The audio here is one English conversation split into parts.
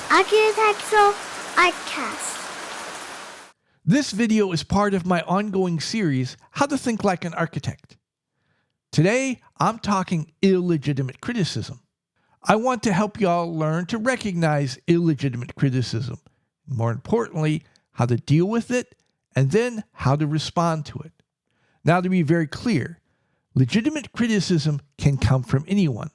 Architectural Outcast. This video is part of my ongoing series, How to Think Like an Architect. Today, I'm talking illegitimate criticism. I want to help y'all learn to recognize illegitimate criticism, more importantly, how to deal with it, and then how to respond to it. Now, to be very clear, legitimate criticism can come from anyone.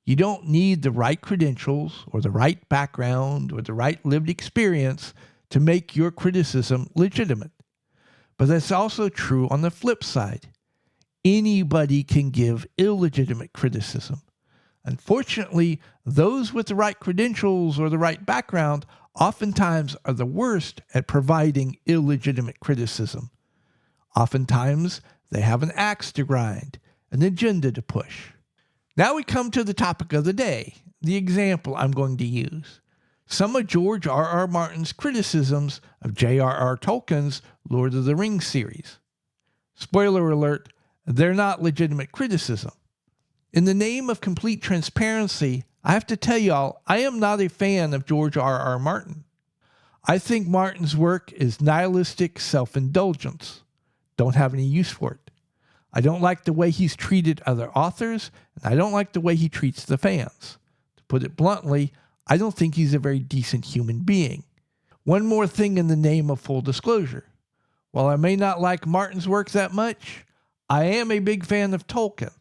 You don't need the right credentials or the right background or the right lived experience to make your criticism legitimate. But that's also true on the flip side. Anybody can give illegitimate criticism. Unfortunately, those with the right credentials or the right background oftentimes are the worst at providing illegitimate criticism. Oftentimes, they have an axe to grind, an agenda to push. Now we come to the topic of the day, the example I'm going to use. Some of George R R Martin's criticisms of J R R Tolkien's Lord of the Rings series. Spoiler alert, they're not legitimate criticism. In the name of complete transparency, I have to tell y'all, I am not a fan of George R R Martin. I think Martin's work is nihilistic self-indulgence. Don't have any use for it. I don't like the way he's treated other authors, and I don't like the way he treats the fans. To put it bluntly, I don't think he's a very decent human being. One more thing in the name of full disclosure. While I may not like Martin's work that much, I am a big fan of Tolkien.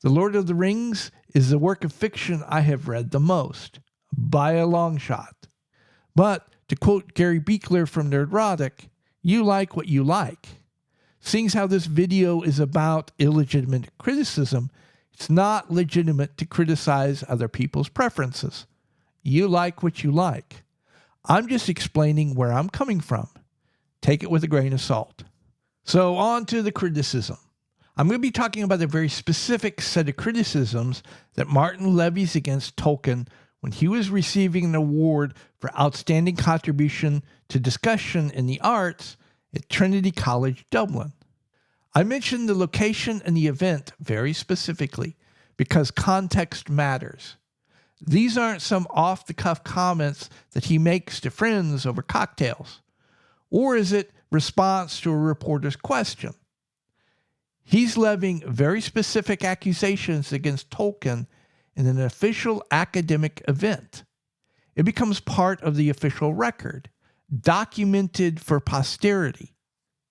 The Lord of the Rings is the work of fiction I have read the most, by a long shot. But, to quote Gary Beekler from Nerdrotic, you like what you like. Seeing how this video is about illegitimate criticism, it's not legitimate to criticize other people's preferences. You like what you like. I'm just explaining where I'm coming from. Take it with a grain of salt. So on to the criticism. I'm going to be talking about a very specific set of criticisms that Martin levies against Tolkien when he was receiving an award for outstanding contribution to discussion in the arts at Trinity College, Dublin. I mentioned the location and the event very specifically because context matters. These aren't some off-the-cuff comments that he makes to friends over cocktails. Or is it response to a reporter's question? He's levying very specific accusations against Tolkien in an official academic event. It becomes part of the official record, documented for posterity.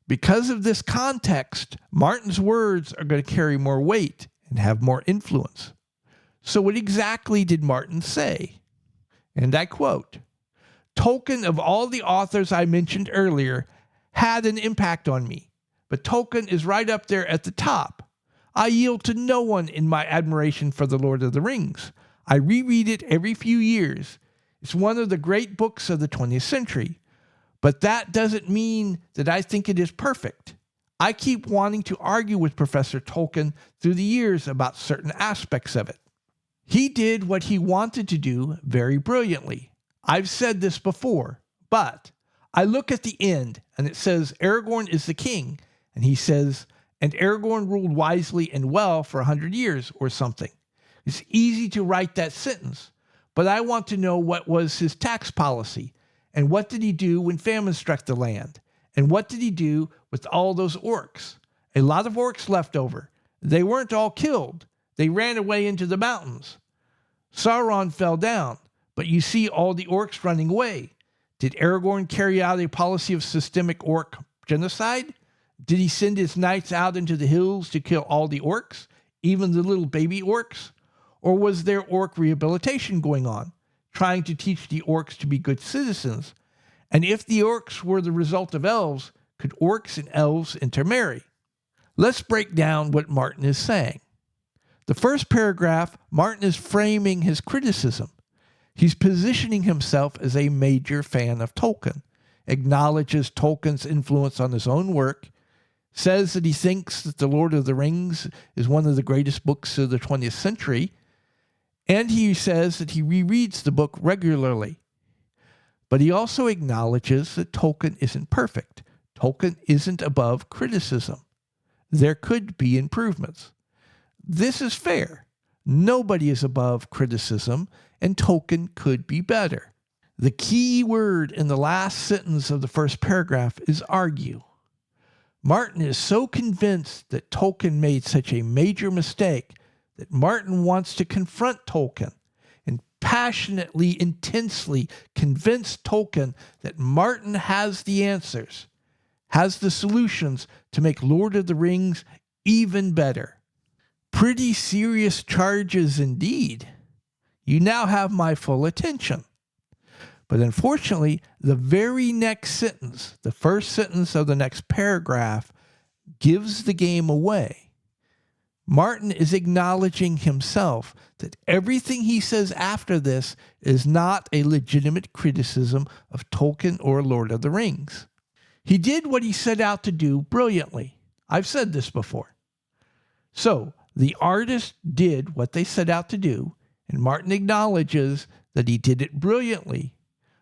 Because of this context, Martin's words are going to carry more weight and have more influence. So what exactly did Martin say? And I quote, "Tolkien, of all the authors I mentioned earlier, had an impact on me, but Tolkien is right up there at the top. I yield to no one in my admiration for The Lord of the Rings. I reread it every few years. It's one of the great books of the 20th century. But that doesn't mean that I think it is perfect. I keep wanting to argue with Professor Tolkien through the years about certain aspects of it. He did what he wanted to do very brilliantly. I've said this before, but I look at the end and it says Aragorn is the king, and he says, and Aragorn ruled wisely and well for 100 years or something. It's easy to write that sentence, but I want to know what was his tax policy. And what did he do when famine struck the land? And what did he do with all those orcs? A lot of orcs left over. They weren't all killed. They ran away into the mountains. Sauron fell down, but you see all the orcs running away. Did Aragorn carry out a policy of systemic orc genocide? Did he send his knights out into the hills to kill all the orcs, even the little baby orcs? Or was there orc rehabilitation going on, trying to teach the orcs to be good citizens? And if the orcs were the result of elves, could orcs and elves intermarry? Let's break down what Martin is saying. The first paragraph, Martin is framing his criticism. He's positioning himself as a major fan of Tolkien, acknowledges Tolkien's influence on his own work, says that he thinks that The Lord of the Rings is one of the greatest books of the 20th century, and he says that he rereads the book regularly. But he also acknowledges that Tolkien isn't perfect. Tolkien isn't above criticism. There could be improvements. This is fair. Nobody is above criticism, and Tolkien could be better. The key word in the last sentence of the first paragraph is argue. Martin is so convinced that Tolkien made such a major mistake that Martin wants to confront Tolkien and passionately, intensely convince Tolkien that Martin has the answers, has the solutions to make Lord of the Rings even better. Pretty serious charges indeed. You now have my full attention. But unfortunately, the very next sentence, the first sentence of the next paragraph, gives the game away. Martin is acknowledging himself that everything he says after this is not a legitimate criticism of Tolkien or Lord of the Rings. He did what he set out to do brilliantly. I've said this before. So, the artist did what they set out to do, and Martin acknowledges that he did it brilliantly.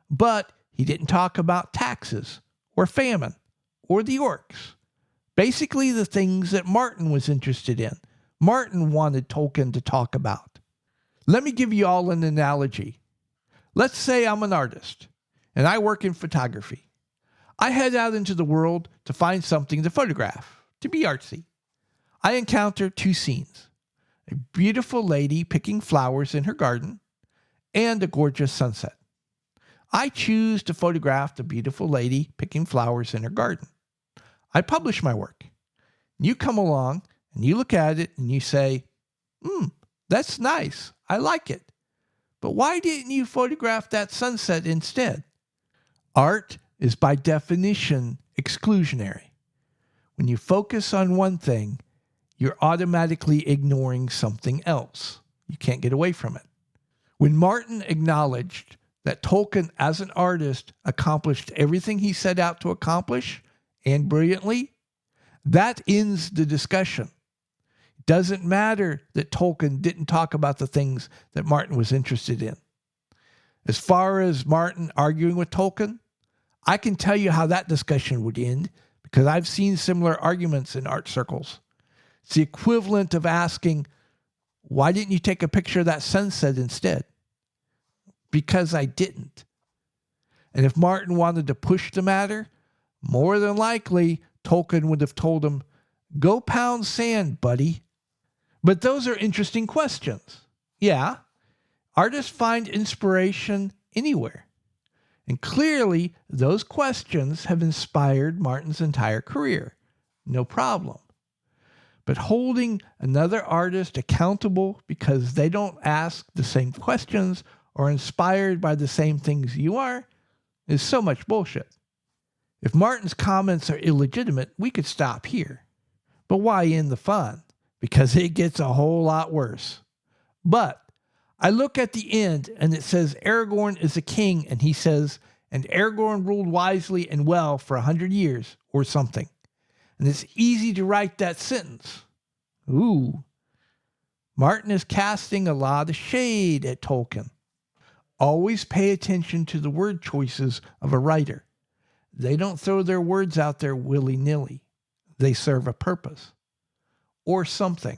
But he didn't talk about taxes or famine or the orcs. Basically the things that Martin was interested in. Martin wanted Tolkien to talk about. Let me give you all an analogy. Let's say I'm an artist and I work in photography. I head out into the world to find something to photograph, to be artsy. I encounter two scenes. A beautiful lady picking flowers in her garden and a gorgeous sunset. I choose to photograph the beautiful lady picking flowers in her garden. I publish my work. You come along and you look at it and you say, that's nice. I like it. But why didn't you photograph that sunset instead? Art is by definition exclusionary. When you focus on one thing, you're automatically ignoring something else. You can't get away from it. When Martin acknowledged that Tolkien as an artist accomplished everything he set out to accomplish, and brilliantly, that ends the discussion. It doesn't matter that Tolkien didn't talk about the things that Martin was interested in. As far as Martin arguing with Tolkien, I can tell you how that discussion would end because I've seen similar arguments in art circles. It's the equivalent of asking, why didn't you take a picture of that sunset instead? Because I didn't. And if Martin wanted to push the matter, more than likely, Tolkien would have told him, go pound sand, buddy. But those are interesting questions. Yeah, artists find inspiration anywhere. And clearly, those questions have inspired Martin's entire career. No problem. But holding another artist accountable because they don't ask the same questions or inspired by the same things you are is so much bullshit. If Martin's comments are illegitimate, we could stop here. But why end the fun? Because it gets a whole lot worse. But I look at the end and it says Aragorn is a king and he says, and Aragorn ruled wisely and well for 100 years or something. And it's easy to write that sentence. Ooh. Martin is casting a lot of shade at Tolkien. Always pay attention to the word choices of a writer. They don't throw their words out there willy-nilly. They serve a purpose. Or something.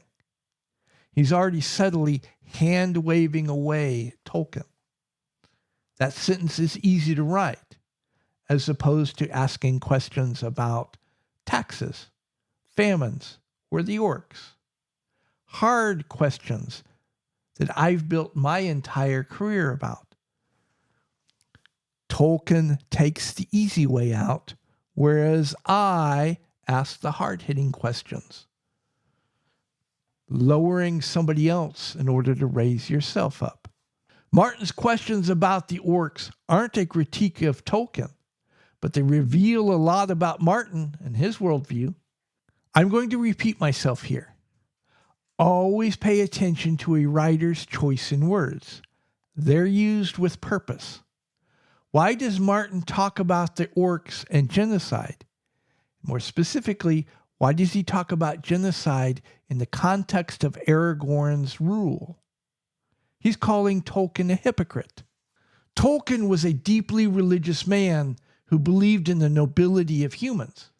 He's already subtly hand-waving away Tolkien. That sentence is easy to write, as opposed to asking questions about taxes, famines, or the orcs. Hard questions that I've built my entire career about. Tolkien takes the easy way out, whereas I ask the hard-hitting questions. Lowering somebody else in order to raise yourself up. Martin's questions about the orcs aren't a critique of Tolkien, but they reveal a lot about Martin and his worldview. I'm going to repeat myself here. Always pay attention to a writer's choice in words. They're used with purpose. Why does Martin talk about the orcs and genocide? More specifically, why does he talk about genocide in the context of Aragorn's rule? He's calling Tolkien a hypocrite. Tolkien was a deeply religious man who believed in the nobility of humans.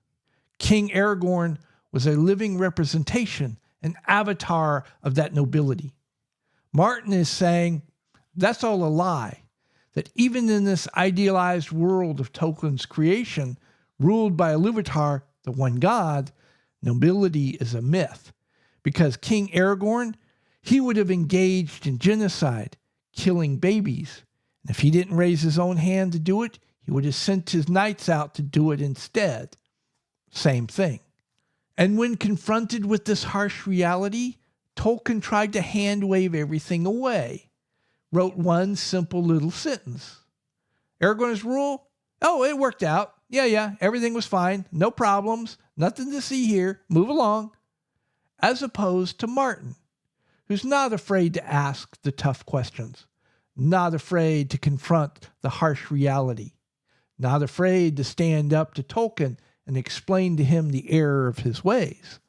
King Aragorn was a living representation, an avatar of that nobility. Martin is saying that's all a lie, that even in this idealized world of Tolkien's creation, ruled by Iluvatar, the one god, nobility is a myth. Because King Aragorn, he would have engaged in genocide, killing babies. And if he didn't raise his own hand to do it, he would have sent his knights out to do it instead. Same thing. And when confronted with this harsh reality, Tolkien tried to hand-wave everything away. Wrote one simple little sentence. Aragorn's rule? Oh, it worked out. Yeah, everything was fine. No problems. Nothing to see here. Move along. As opposed to Martin, who's not afraid to ask the tough questions, not afraid to confront the harsh reality, not afraid to stand up to Tolkien and explain to him the error of his ways.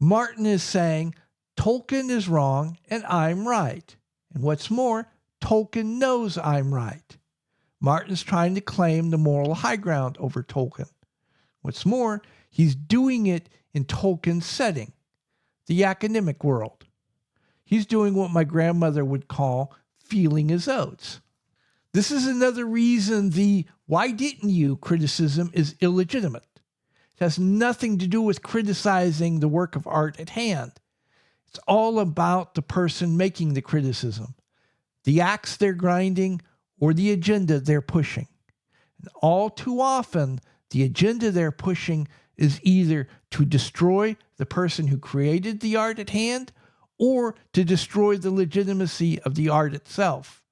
Martin is saying, Tolkien is wrong and I'm right. And what's more, Tolkien knows I'm right. Martin's trying to claim the moral high ground over Tolkien. What's more, he's doing it in Tolkien's setting, the academic world. He's doing what my grandmother would call feeling his oats. This is another reason the "why didn't you" criticism is illegitimate. It has nothing to do with criticizing the work of art at hand. It's all about the person making the criticism, the axe they're grinding, or the agenda they're pushing. And all too often, the agenda they're pushing is either to destroy the person who created the art at hand or to destroy the legitimacy of the art itself.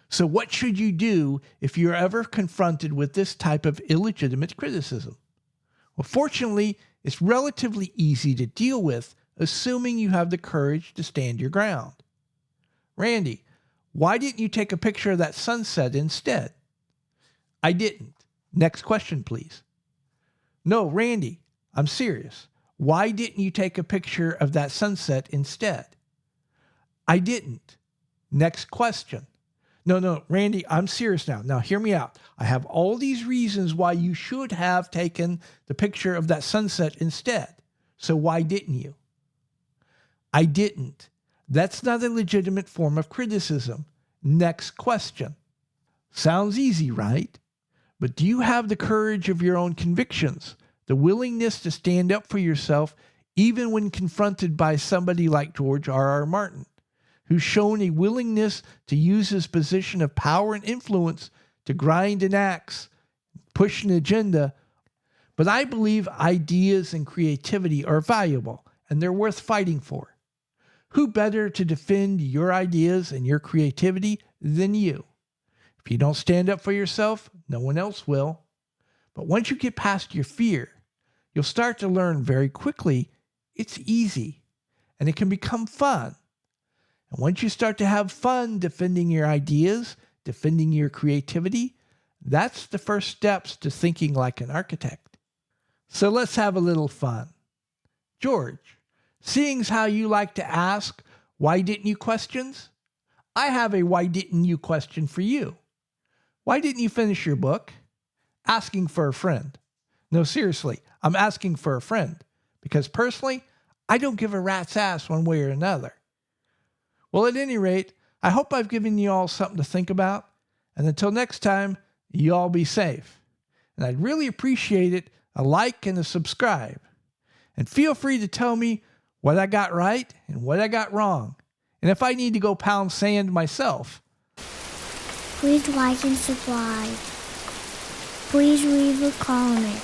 So what should you do if you're ever confronted with this type of illegitimate criticism? Well, fortunately, it's relatively easy to deal with, assuming you have the courage to stand your ground. Randy, why didn't you take a picture of that sunset instead? I didn't. Next question, please. No, Randy, I'm serious. Why didn't you take a picture of that sunset instead? I didn't. Next question. No, Randy, I'm serious now. Now hear me out. I have all these reasons why you should have taken the picture of that sunset instead. So why didn't you? I didn't. That's not a legitimate form of criticism. Next question. Sounds easy, right? But do you have the courage of your own convictions, the willingness to stand up for yourself even when confronted by somebody like George R. R. Martin, who's shown a willingness to use his position of power and influence to grind an axe, push an agenda? But I believe ideas and creativity are valuable and they're worth fighting for. Who better to defend your ideas and your creativity than you? If you don't stand up for yourself, no one else will. But once you get past your fear, you'll start to learn very quickly it's easy and it can become fun. And once you start to have fun defending your ideas, defending your creativity, that's the first steps to thinking like an architect. So let's have a little fun. George, seeing as how you like to ask why didn't you questions, I have a why didn't you question for you. Why didn't you finish your book? Asking for a friend. No, seriously, I'm asking for a friend because personally, I don't give a rat's ass one way or another. Well, at any rate, I hope I've given you all something to think about. And until next time, you all be safe. And I'd really appreciate it, a like and a subscribe. And feel free to tell me what I got right and what I got wrong. And if I need to go pound sand myself. Please like and subscribe. Please leave a comment.